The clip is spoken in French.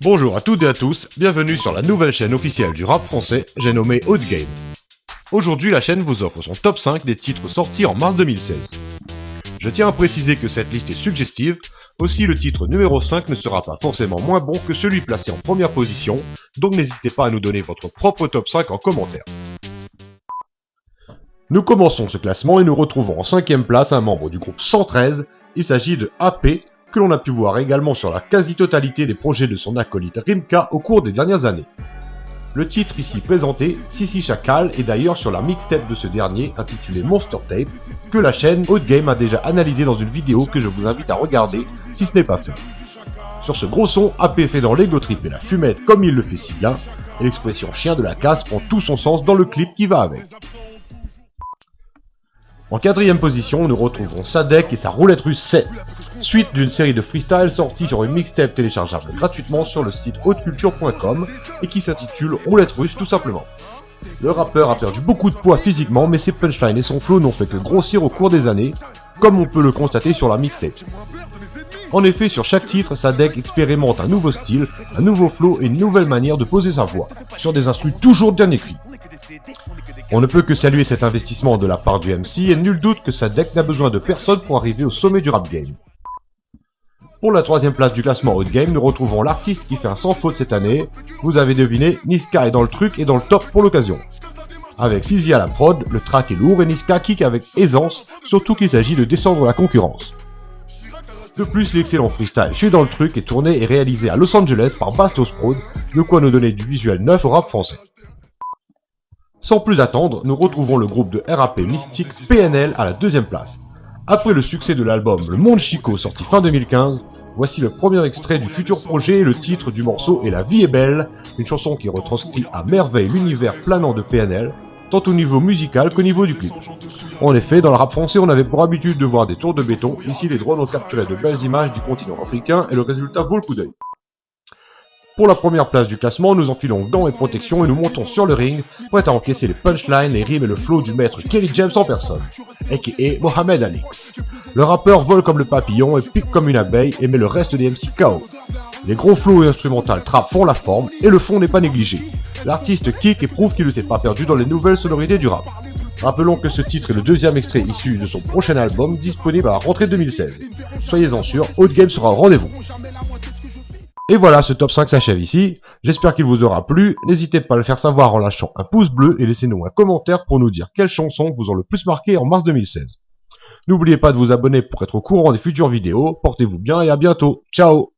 Bonjour à toutes et à tous, bienvenue sur la nouvelle chaîne officielle du rap français, j'ai nommé Haute Game. Aujourd'hui la chaîne vous offre son top 5 des titres sortis en mars 2016. Je tiens à préciser que cette liste est suggestive, aussi le titre numéro 5 ne sera pas forcément moins bon que celui placé en première position, donc n'hésitez pas à nous donner votre propre top 5 en commentaire. Nous commençons ce classement et nous retrouvons en 5ème place un membre du groupe 113, il s'agit de AP, que l'on a pu voir également sur la quasi-totalité des projets de son acolyte Rimka au cours des dernières années. Le titre ici présenté, Sissi Chacal, est d'ailleurs sur la mixtape de ce dernier intitulée Monster Tape, que la chaîne Haute Game a déjà analysé dans une vidéo que je vous invite à regarder si ce n'est pas fait. Sur ce gros son, AP fait dans l'ego trip et la fumette comme il le fait si bien, et l'expression chien de la casse prend tout son sens dans le clip qui va avec. En 4ème position, nous retrouvons Sadek et sa roulette russe 7, suite d'une série de freestyles sortis sur une mixtape téléchargeable gratuitement sur le site hauteculture.com et qui s'intitule Roulette russe tout simplement. Le rappeur a perdu beaucoup de poids physiquement, mais ses punchlines et son flow n'ont fait que grossir au cours des années, comme on peut le constater sur la mixtape. En effet, sur chaque titre, Sadek expérimente un nouveau style, un nouveau flow et une nouvelle manière de poser sa voix, sur des instrus toujours bien écrits. On ne peut que saluer cet investissement de la part du MC et nul doute que Sadek n'a besoin de personne pour arriver au sommet du rap game. Pour la 3ème place du classement Haute Game, nous retrouvons l'artiste qui fait un sans faute cette année. Vous avez deviné, Niska est dans le truc et dans le top pour l'occasion. Avec Sizi à la prod, le track est lourd et Niska kick avec aisance, surtout qu'il s'agit de descendre la concurrence. De plus, l'excellent freestyle Je suis dans le truc est tourné et réalisé à Los Angeles par Bastos Prod, de quoi nous donner du visuel neuf au rap français. Sans plus attendre, nous retrouvons le groupe de RAP mystique PNL à la 2ème place. Après le succès de l'album Le Monde Chico sorti fin 2015, voici le premier extrait du futur projet et le titre du morceau est La vie est belle, une chanson qui retranscrit à merveille l'univers planant de PNL, tant au niveau musical qu'au niveau du clip. En effet, dans le rap français, on avait pour habitude de voir des tours de béton, ici les drones ont capturé de belles images du continent africain et le résultat vaut le coup d'œil. Pour la première place du classement, nous enfilons gants et protection et nous montons sur le ring, prêts à encaisser les punchlines, les rimes et le flow du maître Kerry James en personne, a.k.a. Mohamed Alix. Le rappeur vole comme le papillon et pique comme une abeille et met le reste des MC KO. Les gros flows et instrumentales trap font la forme et le fond n'est pas négligé. L'artiste kick et prouve qu'il ne s'est pas perdu dans les nouvelles sonorités du rap. Rappelons que ce titre est le 2ème extrait issu de son prochain album disponible à la rentrée 2016. Soyez-en sûrs, Haute Game sera au rendez-vous. Et voilà, ce top 5 s'achève ici, j'espère qu'il vous aura plu, n'hésitez pas à le faire savoir en lâchant un pouce bleu et laissez-nous un commentaire pour nous dire quelles chansons vous ont le plus marqué en mars 2016. N'oubliez pas de vous abonner pour être au courant des futures vidéos, portez-vous bien et à bientôt, ciao.